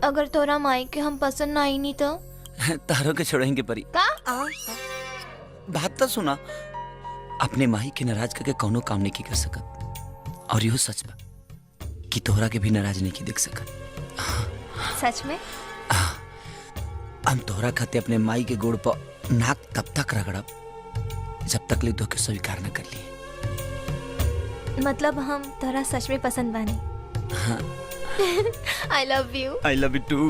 अगर तोरा माई के हम पसंद ना आई नहीं तो तारों के छोड़ेंगे परी। का बात तो सुना, अपने माही के नाराज करके कौनो काम नहीं की कर सकत, और यो सच बा कि तोहरा के भी नाराज नहीं की देख सकत। सच में? हम तोहरा खाते अपने माई के गोड़ पर नाक तब तक रगड़ब जब तक ले धोखे स्वीकार न कर लिए। मतलब हम तोरा सच में पसंद बानी। हाँ। I love you. I love you too.